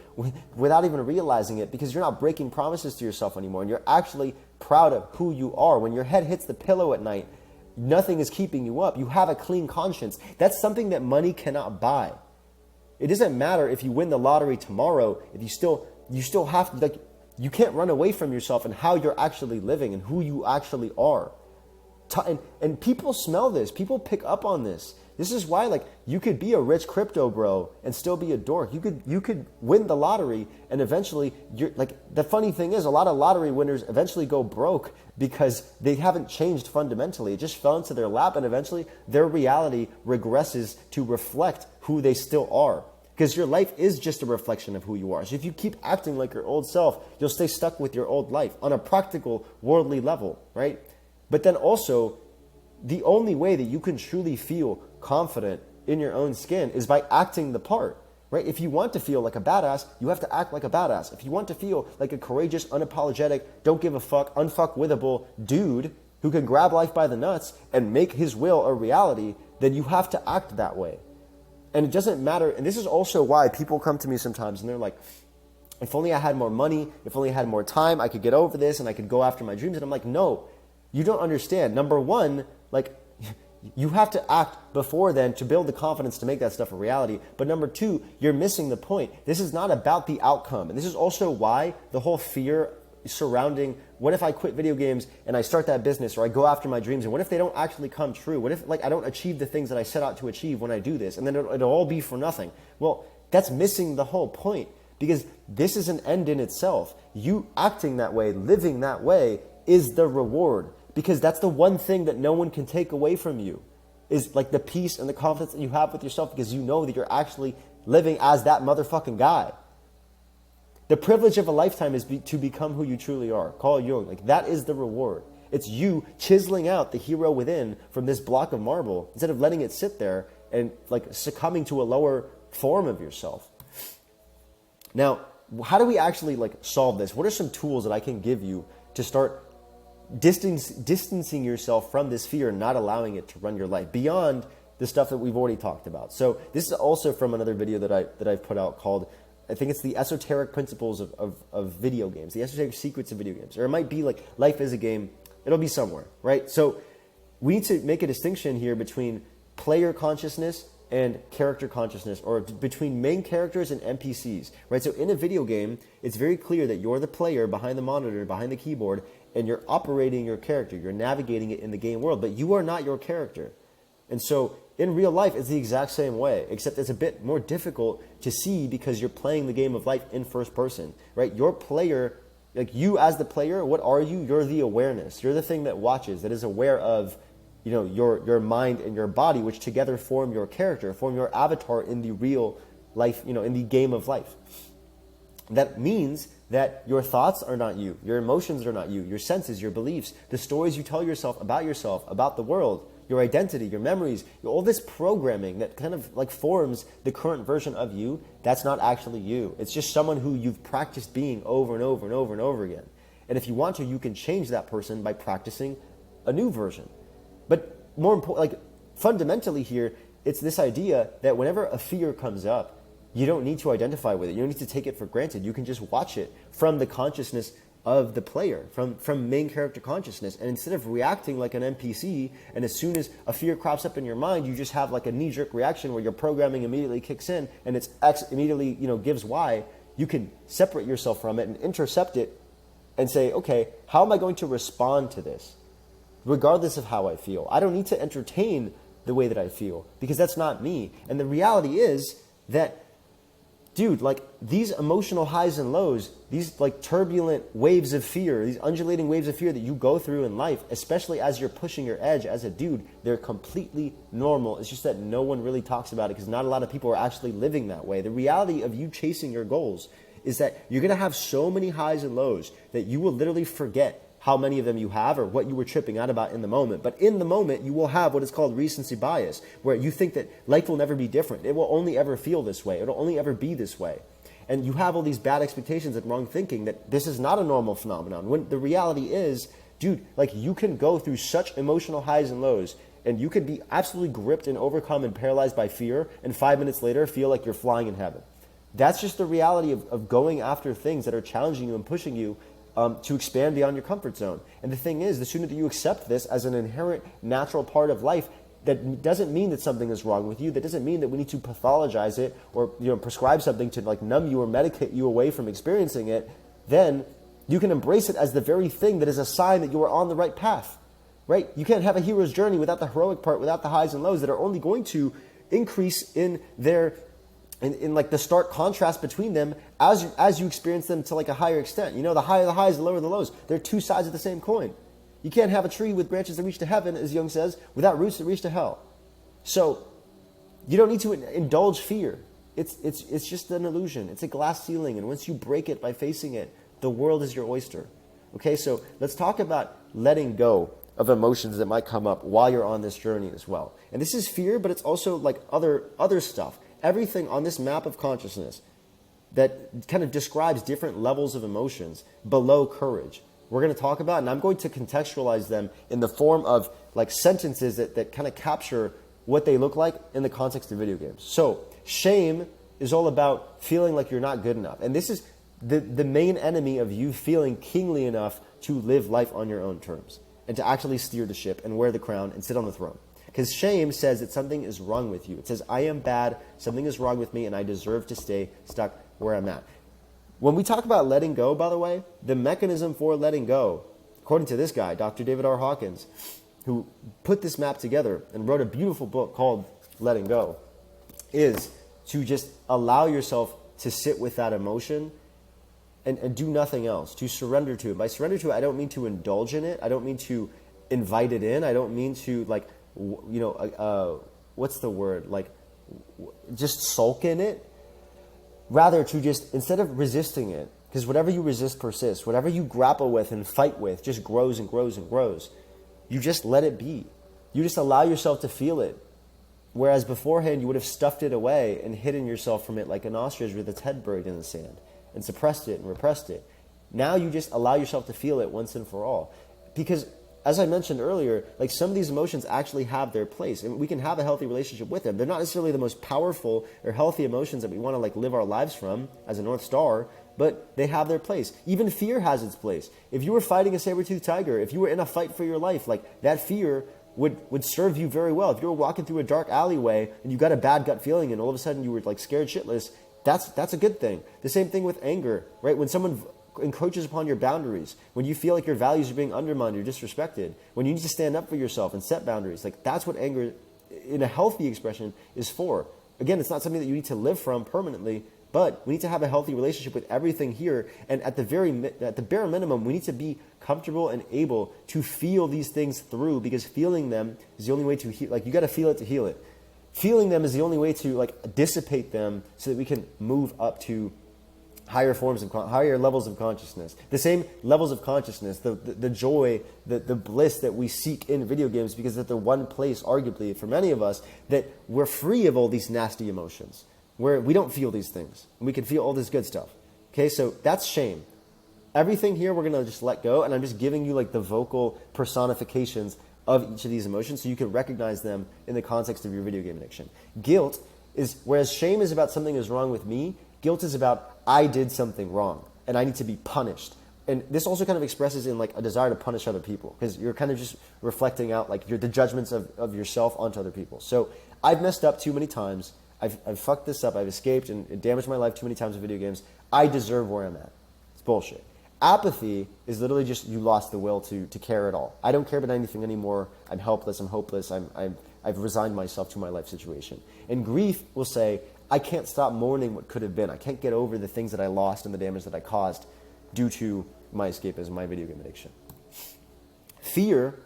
without even realizing it because you're not breaking promises to yourself anymore and you're actually proud of who you are. When your head hits the pillow at night, nothing is keeping you up. You have a clean conscience. That's something that money cannot buy. It doesn't matter if you win the lottery tomorrow, if you still have to, like, you can't run away from yourself and how you're actually living and who you actually are. And people smell this. People pick up on this. This is why, like, you could be a rich crypto bro and still be a dork. You could win the lottery and eventually you're like, the funny thing is a lot of lottery winners eventually go broke because they haven't changed fundamentally. It just fell into their lap and eventually their reality regresses to reflect who they still are. Because your life is just a reflection of who you are. So if you keep acting like your old self, you'll stay stuck with your old life on a practical, worldly level, right? But then also, the only way that you can truly feel confident in your own skin is by acting the part, right? If you want to feel like a badass, you have to act like a badass. If you want to feel like a courageous, unapologetic, don't give a fuck, unfuckwithable dude who can grab life by the nuts and make his will a reality, then you have to act that way. And it doesn't matter. And this is also why people come to me sometimes and they're like, if only I had more money, if only I had more time, I could get over this and I could go after my dreams. And I'm like, no. You don't understand. Number one, like, you have to act before then to build the confidence to make that stuff a reality. But number two, you're missing the point. This is not about the outcome. And this is also why the whole fear surrounding, what if I quit video games and I start that business or I go after my dreams and what if they don't actually come true? What if, like, I don't achieve the things that I set out to achieve when I do this and then it'll all be for nothing? Well, that's missing the whole point because this is an end in itself. You acting that way, living that way is the reward. Because that's the one thing that no one can take away from you is like the peace and the confidence that you have with yourself because you know that you're actually living as that motherfucking guy. The privilege of a lifetime is to become who you truly are. Carl Jung, like that is the reward. It's you chiseling out the hero within from this block of marble instead of letting it sit there and like succumbing to a lower form of yourself. Now, how do we actually like solve this? What are some tools that I can give you to start distancing yourself from this fear and not allowing it to run your life beyond the stuff that we've already talked about? So this is also from another video that I've put out called, I think it's the esoteric principles of video games, the esoteric secrets of video games, or it might be like life is a game. It'll be somewhere, right? So we need to make a distinction here between player consciousness and character consciousness, or between main characters and NPCs, right? So in a video game, it's very clear that you're the player behind the monitor, behind the keyboard, and you're operating your character. You're navigating it in the game world, but you are not your character. And so in real life, it's the exact same way, except it's a bit more difficult to see because you're playing the game of life in first person, right? Your player, like you as the player, what are you? You're the awareness. You're the thing that watches, that is aware of, you know, your mind and your body, which together form your character, form your avatar in the real life, you know, in the game of life. That means that your thoughts are not you, your emotions are not you, your senses, your beliefs, the stories you tell yourself, about the world, your identity, your memories, all this programming that kind of like forms the current version of you, that's not actually you. It's just someone who you've practiced being over and over and over and over again. And if you want to, you can change that person by practicing a new version. But more important, like fundamentally here, it's this idea that whenever a fear comes up, you don't need to identify with it. You don't need to take it for granted. You can just watch it from the consciousness of the player, from main character consciousness. And instead of reacting like an NPC, and as soon as a fear crops up in your mind, you just have like a knee-jerk reaction where your programming immediately kicks in and it's X immediately, gives Y, you can separate yourself from it and intercept it and say, okay, how am I going to respond to this? Regardless of how I feel. I don't need to entertain the way that I feel because that's not me. And the reality is that, dude, like these emotional highs and lows, these like turbulent waves of fear, these undulating waves of fear that you go through in life, especially as you're pushing your edge as a dude, they're completely normal. It's just that no one really talks about it because not a lot of people are actually living that way. The reality of you chasing your goals is that you're going to have so many highs and lows that you will literally forget how many of them you have or what you were tripping out about in the moment. But in the moment, you will have what is called recency bias, where you think that life will never be different. It will only ever feel this way. It'll only ever be this way. And you have all these bad expectations and wrong thinking that this is not a normal phenomenon. When the reality is, dude, like you can go through such emotional highs and lows and you can be absolutely gripped and overcome and paralyzed by fear and 5 minutes later feel like you're flying in heaven. That's just the reality of going after things that are challenging you and pushing you to expand beyond your comfort zone. And the thing is, the sooner that you accept this as an inherent natural part of life, that doesn't mean that something is wrong with you. That doesn't mean that we need to pathologize it or prescribe something to like numb you or medicate you away from experiencing it. Then you can embrace it as the very thing that is a sign that you are on the right path, right? You can't have a hero's journey without the heroic part, without the highs and lows that are only going to increase in their in like the stark contrast between them as you experience them to like a higher extent. The higher the highs, the lower the lows. They're two sides of the same coin. You can't have a tree with branches that reach to heaven, as Jung says, without roots that reach to hell. So you don't need to indulge fear. It's just an illusion. It's a glass ceiling. And once you break it by facing it, the world is your oyster. Okay, so let's talk about letting go of emotions that might come up while you're on this journey as well. And this is fear, but it's also like other stuff. Everything on this map of consciousness that kind of describes different levels of emotions below courage, we're going to talk about, and I'm going to contextualize them in the form of like sentences that kind of capture what they look like in the context of video games. So shame is all about feeling like you're not good enough. And this is the main enemy of you feeling kingly enough to live life on your own terms and to actually steer the ship and wear the crown and sit on the throne. Because shame says that something is wrong with you. It says, I am bad, something is wrong with me, and I deserve to stay stuck where I'm at. When we talk about letting go, by the way, the mechanism for letting go, according to this guy, Dr. David R. Hawkins, who put this map together and wrote a beautiful book called Letting Go, is to just allow yourself to sit with that emotion and do nothing else, to surrender to it. By surrender to it, I don't mean to indulge in it. I don't mean to invite it in. I don't mean to what's the word? Like just sulk in it. Rather to just, instead of resisting it, because whatever you resist persists, whatever you grapple with and fight with just grows and grows and grows. You just let it be. You just allow yourself to feel it. Whereas beforehand, you would have stuffed it away and hidden yourself from it like an ostrich with its head buried in the sand and suppressed it and repressed it. Now you just allow yourself to feel it once and for all. Because as I mentioned earlier, like some of these emotions actually have their place, and we can have a healthy relationship with them. They're not necessarily the most powerful or healthy emotions that we want to like live our lives from as a North Star, but they have their place. Even fear has its place. If you were fighting a saber-toothed tiger, if you were in a fight for your life, like that fear would serve you very well. If you were walking through a dark alleyway and you got a bad gut feeling and all of a sudden you were like scared shitless, that's a good thing. The same thing with anger, right? When someone encroaches upon your boundaries, when you feel like your values are being undermined or disrespected, when you need to stand up for yourself and set boundaries, like that's what anger in a healthy expression is for. Again, it's not something that you need to live from permanently, but we need to have a healthy relationship with everything here. And at the bare minimum, we need to be comfortable and able to feel these things through, because feeling them is the only way to heal. Like you got to feel it to heal it. Feeling them is the only way to like dissipate them so that we can move up to higher forms of higher levels of consciousness, the same levels of consciousness, the joy, the bliss that we seek in video games, because they're the one place, arguably, for many of us, that we're free of all these nasty emotions, where we don't feel these things, and we can feel all this good stuff. Okay, so that's shame. Everything here we're going to just let go, and I'm just giving you like the vocal personifications of each of these emotions so you can recognize them in the context of your video game addiction. Guilt is, whereas shame is about something is wrong with me, guilt is about I did something wrong and I need to be punished. And this also kind of expresses in like a desire to punish other people, because you're kind of just reflecting out like the judgments of yourself onto other people. So I've messed up too many times. I've fucked this up. I've escaped and damaged my life too many times with video games. I deserve where I'm at. It's bullshit. Apathy is literally just you lost the will to care at all. I don't care about anything anymore. I'm helpless. I'm hopeless. I've resigned myself to my life situation. And grief will say, I can't stop mourning what could have been. I can't get over the things that I lost and the damage that I caused due to my escapism, my video game addiction. Fear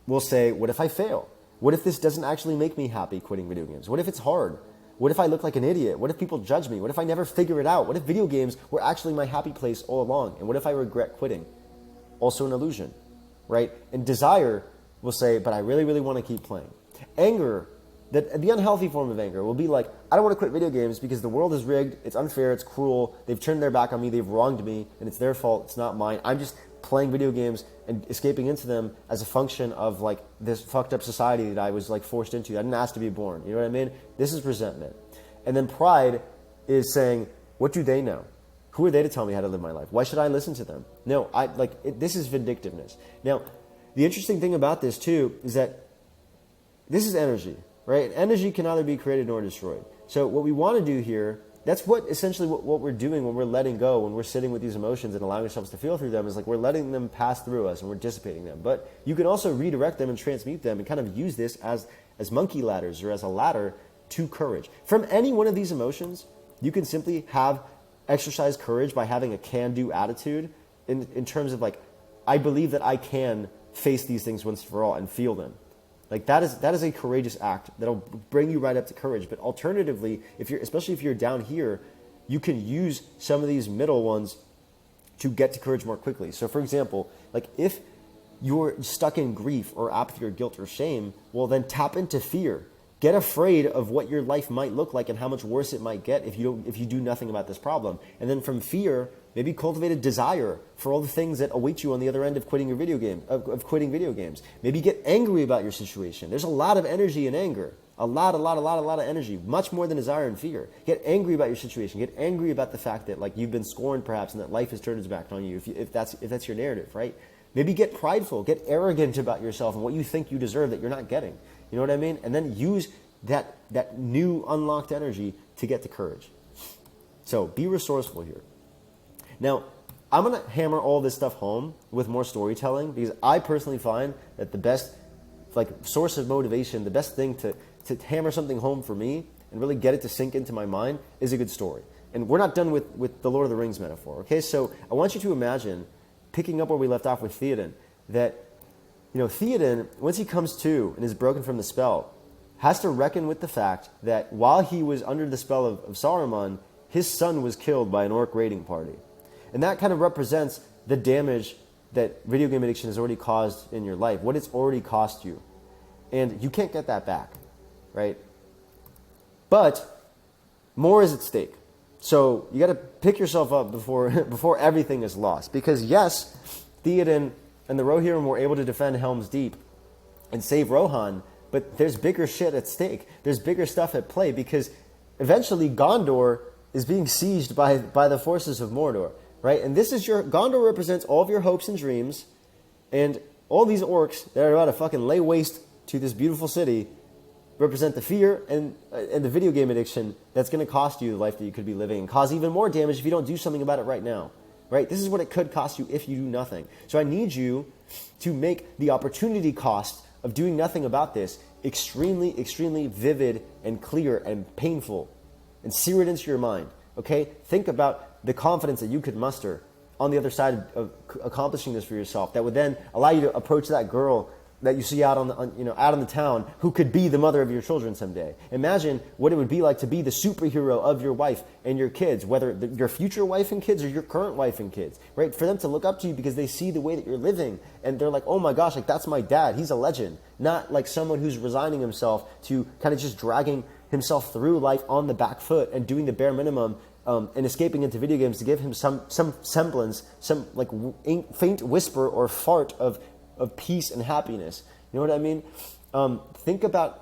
will say, what if I fail? What if this doesn't actually make me happy quitting video games? What if it's hard? What if I look like an idiot? What if people judge me? What if I never figure it out? What if video games were actually my happy place all along? And what if I regret quitting? Also an illusion, right? And desire will say, but I really, really want to keep playing. Anger, the unhealthy form of anger will be like, I don't want to quit video games because the world is rigged, it's unfair, it's cruel, they've turned their back on me, they've wronged me, and it's their fault, it's not mine. I'm just playing video games and escaping into them as a function of like this fucked up society that I was like forced into. I didn't ask to be born. You know what I mean? This is resentment. And then pride is saying, what do they know? Who are they to tell me how to live my life? Why should I listen to them? No, this is vindictiveness. Now, the interesting thing about this too is that this is energy, right? Energy can neither be created nor destroyed. So what we want to do here, that's what essentially what we're doing when we're letting go, when we're sitting with these emotions and allowing ourselves to feel through them, is like we're letting them pass through us and we're dissipating them. But you can also redirect them and transmute them and kind of use this as monkey ladders or as a ladder to courage. From any one of these emotions, you can simply exercise courage by having a can-do attitude in terms of like, I believe that I can face these things once for all and feel them. Like that is a courageous act that'll bring you right up to courage. But alternatively, especially if you're down here, you can use some of these middle ones to get to courage more quickly. So for example, like if you're stuck in grief or apathy or guilt or shame, well then tap into fear. Get afraid of what your life might look like and how much worse it might get if you do nothing about this problem. And then from fear, maybe cultivate a desire for all the things that await you on the other end of quitting your video game, of quitting video games. Maybe get angry about your situation. There's a lot of energy in anger. A lot of energy. Much more than desire and fear. Get angry about your situation. Get angry about the fact that like you've been scorned perhaps and that life has turned its back on you if that's your narrative, right? Maybe get prideful. Get arrogant about yourself and what you think you deserve that you're not getting. You know what I mean? And then use that new unlocked energy to get to courage. So be resourceful here. Now, I'm going to hammer all this stuff home with more storytelling because I personally find that the best source of motivation, the best thing to hammer something home for me and really get it to sink into my mind is a good story. And we're not done with the Lord of the Rings metaphor, okay? So I want you to imagine, picking up where we left off with Theoden, that Theoden, once he comes to and is broken from the spell, has to reckon with the fact that while he was under the spell of Saruman, his son was killed by an orc raiding party. And that kind of represents the damage that video game addiction has already caused in your life, what it's already cost you. And you can't get that back, right? But more is at stake. So you got to pick yourself up before everything is lost. Because yes, Theoden and the Rohirrim were able to defend Helm's Deep and save Rohan, but there's bigger shit at stake. There's bigger stuff at play because eventually Gondor is being sieged by the forces of Mordor, right? And Gondor represents all of your hopes and dreams, and all these orcs that are about to fucking lay waste to this beautiful city represent the fear and the video game addiction that's going to cost you the life that you could be living and cause even more damage if you don't do something about it right now, right? This is what it could cost you if you do nothing. So I need you to make the opportunity cost of doing nothing about this extremely, extremely vivid and clear and painful, and sear it into your mind, okay? Think about the confidence that you could muster on the other side of accomplishing this for yourself that would then allow you to approach that girl that you see out on the town who could be the mother of your children someday. Imagine what it would be like to be the superhero of your wife and your kids, whether your future wife and kids or your current wife and kids, right? For them to look up to you because they see the way that you're living and they're like, oh my gosh, like that's my dad. He's a legend. Not like someone who's resigning himself to kind of just dragging himself through life on the back foot and doing the bare minimum and escaping into video games to give him some semblance, some like faint whisper or fart of peace and happiness. You know what I mean? Think about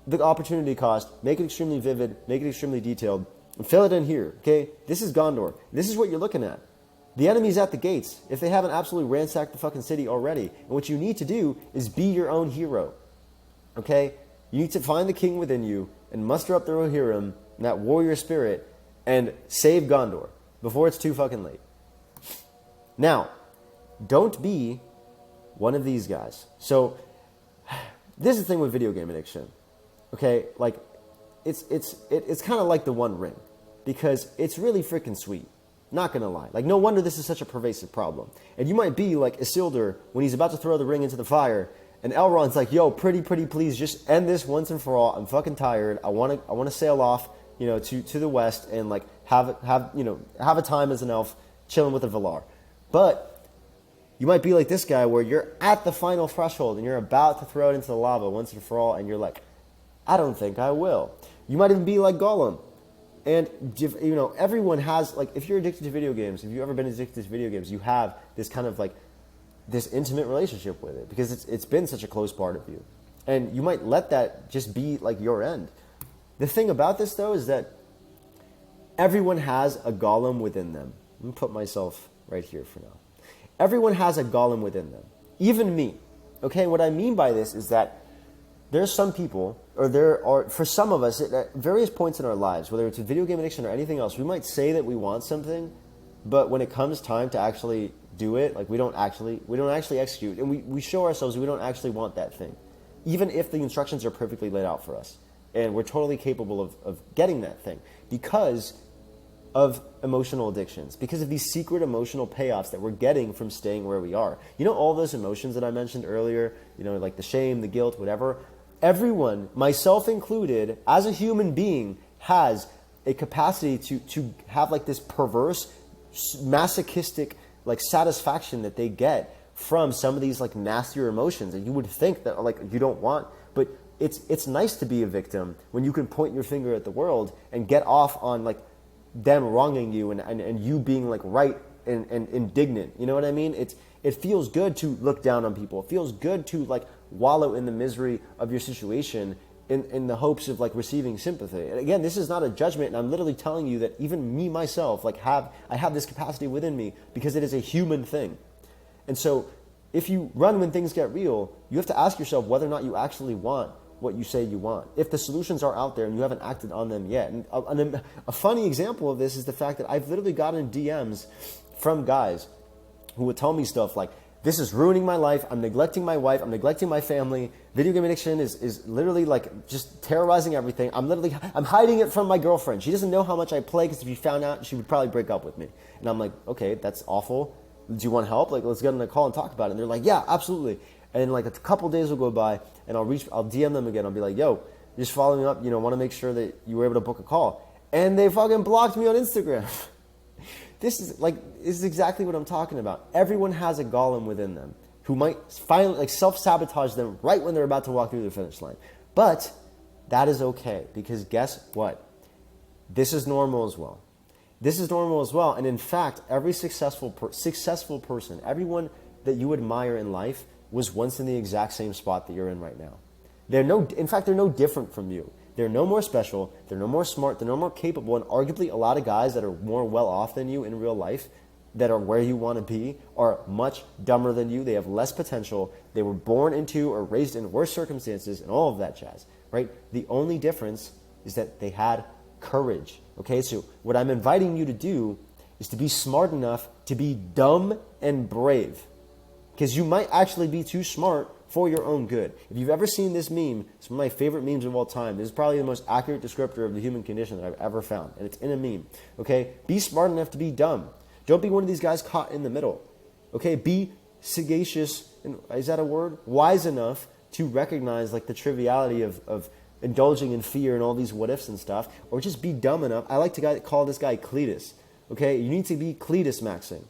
the opportunity cost, make it extremely vivid, make it extremely detailed, and fill it in here, okay? This is Gondor. This is what you're looking at. The enemy's at the gates, if they haven't absolutely ransacked the fucking city already. And what you need to do is be your own hero, okay? You need to find the king within you and muster up the Rohirrim, that warrior spirit, and save Gondor before it's too fucking late. Now, don't be one of these guys. So, this is the thing with video game addiction. Okay, like, it's kind of like the One Ring, because it's really freaking sweet. Not gonna lie. Like, no wonder this is such a pervasive problem. And you might be like Isildur when he's about to throw the ring into the fire, and Elrond's like, "Yo, pretty please, just end this once and for all. I'm fucking tired. I wanna sail off, to the west and like have a time as an elf chilling with a Valar." But you might be like this guy where you're at the final threshold and you're about to throw it into the lava once and for all, and you're like, "I don't think I will." You might even be like Gollum. And, everyone has, like, if you're addicted to video games, if you've ever been addicted to video games, you have this kind of, like, this intimate relationship with it because it's been such a close part of you. And you might let that just be, like, your end. The thing about this, though, is that everyone has a Gollum within them. Let me put myself right here for now. Everyone has a Gollum within them. Even me. Okay, what I mean by this is that there's some people, or there are, for some of us, at various points in our lives, whether it's a video game addiction or anything else, we might say that we want something, but when it comes time to actually do it, like we don't actually execute, and we show ourselves we don't actually want that thing, even if the instructions are perfectly laid out for us, and we're totally capable of getting that thing, because of emotional addictions, because of these secret emotional payoffs that we're getting from staying where we are. All those emotions that I mentioned earlier, like the shame, the guilt, whatever. Everyone, myself included, as a human being, has a capacity to have like this perverse, masochistic like satisfaction that they get from some of these like nastier emotions that you would think that like you don't want. But it's nice to be a victim when you can point your finger at the world and get off on like them wronging you and you being like right and indignant. You know what I mean? It feels good to look down on people. It feels good to like wallow in the misery of your situation in the hopes of like receiving sympathy. And again, this is not a judgment, and I'm literally telling you that even me myself I have this capacity within me because it is a human thing. And so if you run when things get real, you have to ask yourself whether or not you actually want what you say you want. If the solutions are out there and you haven't acted on them yet. And a funny example of this is the fact that I've literally gotten DMs from guys who would tell me stuff like, "This is ruining my life. I'm neglecting my wife. I'm neglecting my family. Video game addiction is literally like just terrorizing everything. I'm hiding it from my girlfriend. She doesn't know how much I play because if she found out, she would probably break up with me." And I'm like, "Okay, that's awful. Do you want help? Like, let's get on a call and talk about it." And they're like, "Yeah, absolutely." And like a couple days will go by, and I'll DM them again. I'll be like, "Yo, just following up. Want to make sure that you were able to book a call." And they fucking blocked me on Instagram. This is exactly what I'm talking about. Everyone has a Gollum within them who might finally like self-sabotage them right when they're about to walk through the finish line. But that is okay, because guess what? This is normal as well. This is normal as well. And in fact, every successful person, everyone that you admire in life was once in the exact same spot that you're in right now. They're no different from you. They're no more special, they're no more smart, they're no more capable, and arguably a lot of guys that are more well off than you in real life, that are where you want to be, are much dumber than you. They have less potential. They were born into or raised in worse circumstances and all of that jazz, right? The only difference is that they had courage, okay? So what I'm inviting you to do is to be smart enough to be dumb and brave, because you might actually be too smart for your own good. If you've ever seen this meme, it's one of my favorite memes of all time. This is probably the most accurate descriptor of the human condition that I've ever found, and it's in a meme, okay? Be smart enough to be dumb. Don't be one of these guys caught in the middle, okay? Be sagacious, and is that a word? Wise enough to recognize like the triviality of indulging in fear and all these what ifs and stuff, or just be dumb enough. I like to call this guy Cletus, okay? You need to be Cletus maxing.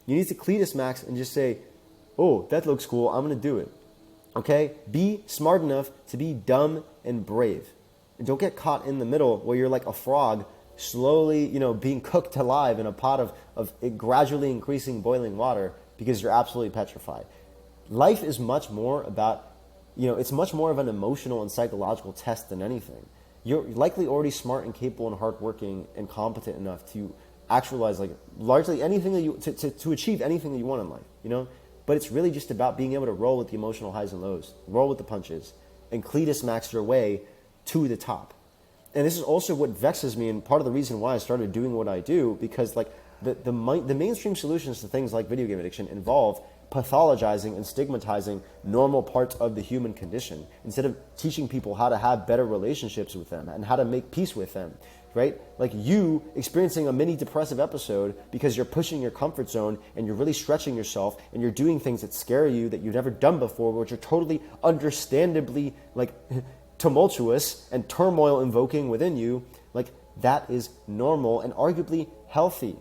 You need to Cletus max and just say, "Oh, that looks cool, I'm going to do it." Okay? Be smart enough to be dumb and brave. And don't get caught in the middle where you're like a frog slowly, being cooked alive in a pot of gradually increasing boiling water because you're absolutely petrified. Life is much more about, it's much more of an emotional and psychological test than anything. You're likely already smart and capable and hardworking and competent enough to actualize like largely anything that you, to achieve anything that you want in life, But it's really just about being able to roll with the emotional highs and lows, roll with the punches, and Cletus max your way to the top. And this is also what vexes me, and part of the reason why I started doing what I do, because like the mainstream solutions to things like video game addiction involve pathologizing and stigmatizing normal parts of the human condition instead of teaching people how to have better relationships with them and how to make peace with them, right? Like you experiencing a mini depressive episode because you're pushing your comfort zone and you're really stretching yourself and you're doing things that scare you that you've never done before, which are totally understandably like tumultuous and turmoil invoking within you. Like that is normal and arguably healthy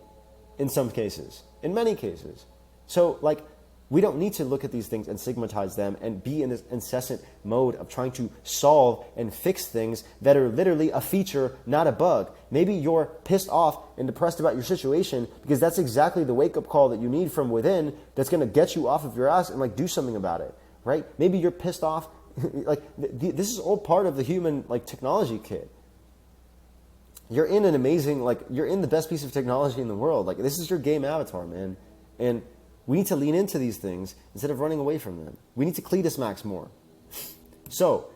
in some cases, in many cases. So like, we don't need to look at these things and stigmatize them and be in this incessant mode of trying to solve and fix things that are literally a feature, not a bug. Maybe you're pissed off and depressed about your situation because that's exactly the wake-up call that you need from within that's going to get you off of your ass and like do something about it, right? Maybe you're pissed off. Like this is all part of the human like technology kit. You're in an amazing, like you're in the best piece of technology in the world. Like this is your game avatar, man. And we need to lean into these things instead of running away from them. We need to Cletus max more. So,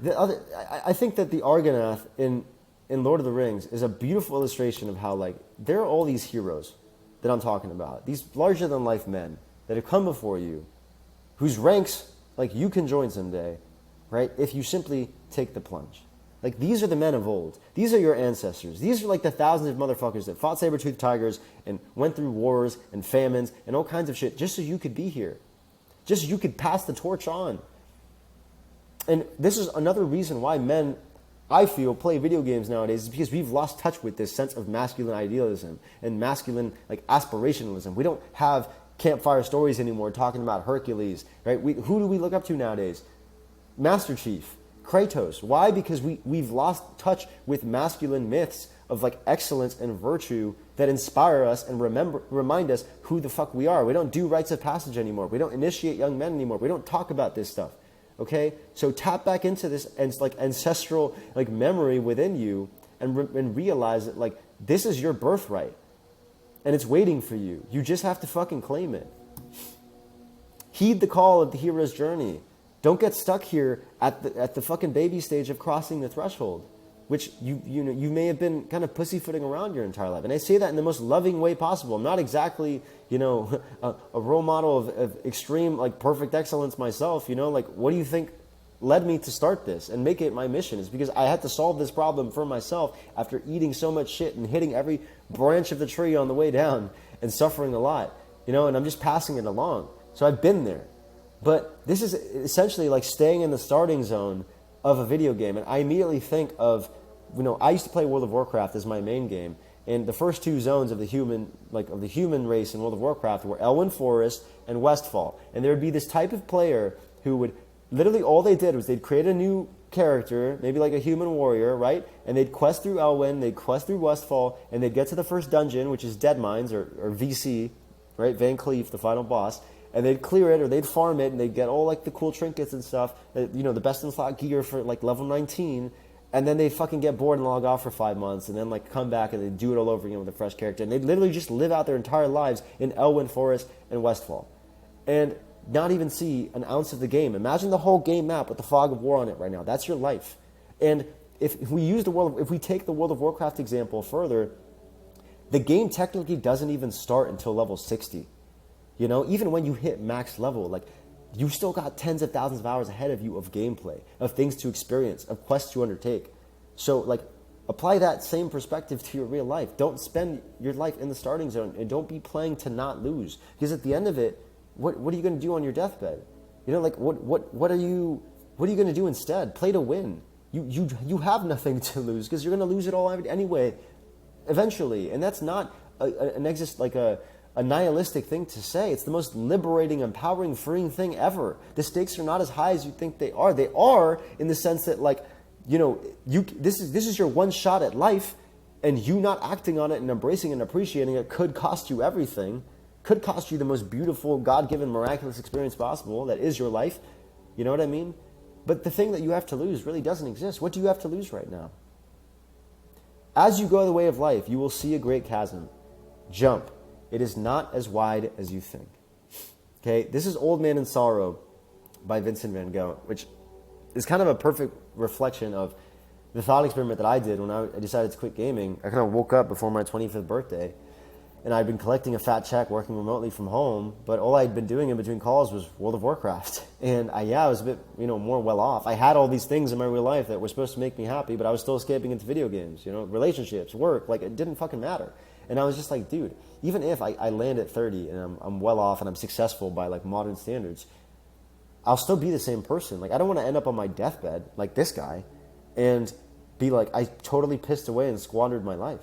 I think that the Argonath in Lord of the Rings is a beautiful illustration of how like there are all these heroes that I'm talking about. These larger than life men that have come before you, whose ranks like you can join someday, right? If you simply take the plunge. Like, these are the men of old. These are your ancestors. These are like the thousands of motherfuckers that fought saber-toothed tigers and went through wars and famines and all kinds of shit just so you could be here. Just so you could pass the torch on. And this is another reason why men, I feel, play video games nowadays, is because we've lost touch with this sense of masculine idealism and masculine like aspirationalism. We don't have campfire stories anymore talking about Hercules, right? Who do we look up to nowadays? Master Chief. Kratos. Why? Because we've lost touch with masculine myths of like excellence and virtue that inspire us and remind us who the fuck we are. We don't do rites of passage anymore. We don't initiate young men anymore. We don't talk about this stuff. Okay? So tap back into this and like ancestral like memory within you and realize that like this is your birthright and it's waiting for you. You just have to fucking claim it. Heed the call of the hero's journey. Don't get stuck here at the fucking baby stage of crossing the threshold, which you may have been kind of pussyfooting around your entire life. And I say that in the most loving way possible. I'm not exactly, a role model of extreme, like, perfect excellence myself, Like, what do you think led me to start this and make it my mission? Is because I had to solve this problem for myself after eating so much shit and hitting every branch of the tree on the way down and suffering a lot, and I'm just passing it along. So I've been there. But this is essentially like staying in the starting zone of a video game. And I immediately think of, I used to play World of Warcraft as my main game. And the first two zones of the human race in World of Warcraft were Elwyn Forest and Westfall. And there would be this type of player who would, literally all they did was they'd create a new character, maybe like a human warrior, right? And they'd quest through Elwyn, they'd quest through Westfall, and they'd get to the first dungeon, which is Dead Mines, or VC, right? Van Cleef, the final boss. And they'd clear it or they'd farm it and they'd get all like the cool trinkets and stuff, the best in slot gear for like level 19. And then they'd fucking get bored and log off for 5 months and then like come back and they'd do it all over again with a fresh character. And they'd literally just live out their entire lives in Elwyn Forest and Westfall and not even see an ounce of the game. Imagine the whole game map with the fog of war on it right now. That's your life. And if we take the World of Warcraft example further, the game technically doesn't even start until level 60. Even when you hit max level, like, you still got tens of thousands of hours ahead of you of gameplay, of things to experience, of quests to undertake. So, like, apply that same perspective to your real life. Don't spend your life in the starting zone, and don't be playing to not lose. Because at the end of it, what are you going to do on your deathbed? What are you going to do instead? Play to win. You have nothing to lose because you're going to lose it all anyway, eventually. And that's not a nihilistic thing to say. It's the most liberating, empowering, freeing thing ever. The stakes are not as high as you think they are. They are in the sense that, like, this is your one shot at life, And you not acting on it and embracing and appreciating it could cost you everything, could cost you the most beautiful, God-given, miraculous experience possible that is your life. You know what I mean? But the thing that you have to lose really doesn't exist. What do you have to lose right now? As you go the way of life, you will see a great chasm. Jump. It is not as wide as you think. Okay, this is Old Man in Sorrow by Vincent van Gogh, which is kind of a perfect reflection of the thought experiment that I did when I decided to quit gaming. I kind of woke up before my 25th birthday, and I'd been collecting a fat check working remotely from home, but all I'd been doing in between calls was World of Warcraft. And I was a bit, more well off. I had all these things in my real life that were supposed to make me happy, but I was still escaping into video games, relationships, work, like it didn't fucking matter. And I was just like, dude, even if I land at 30 and I'm well off and I'm successful by like modern standards, I'll still be the same person. Like I don't want to end up on my deathbed like this guy and be like, I totally pissed away and squandered my life.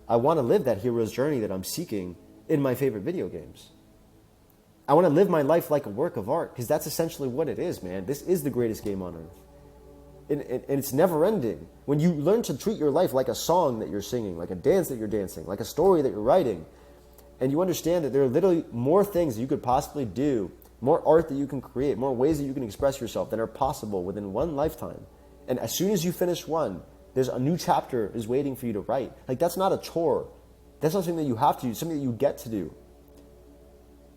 I want to live that hero's journey that I'm seeking in my favorite video games. I want to live my life like a work of art, because that's essentially what it is, man. This is the greatest game on earth. And it's never ending. When you learn to treat your life like a song that you're singing, like a dance that you're dancing, like a story that you're writing, and you understand that there are literally more things that you could possibly do, more art that you can create, more ways that you can express yourself than are possible within one lifetime. And as soon as you finish one, there's a new chapter is waiting for you to write. Like that's not a chore. That's not something that you have to do, something that you get to do.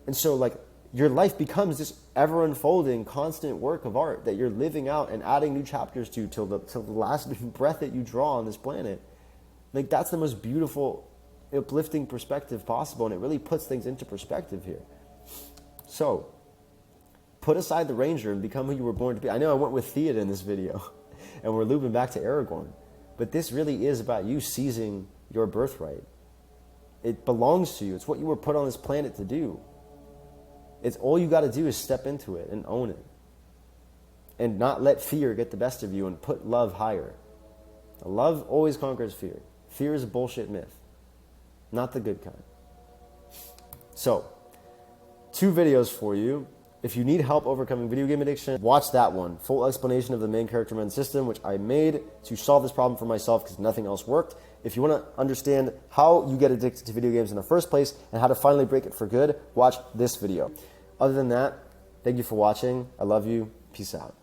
And so like your life becomes this ever unfolding, constant work of art that you're living out and adding new chapters to till the last breath that you draw on this planet. Like that's the most beautiful, uplifting perspective possible, and it really puts things into perspective here. So put aside the ranger and become who you were born to be. I know I went with Theod in this video, and we're looping back to Aragorn, but this really is about you seizing your birthright. It belongs to you. It's what you were put on this planet to do. It's all you got to do is step into it and own it, and not let fear get the best of you, and put love higher. Love always conquers fear. Fear is a bullshit myth, not the good kind. So, 2 videos for you. If you need help overcoming video game addiction, watch that one. Full explanation of the main character man system, which I made to solve this problem for myself because nothing else worked. If you want to understand how you get addicted to video games in the first place and how to finally break it for good, watch this video. Other than that, thank you for watching. I love you. Peace out.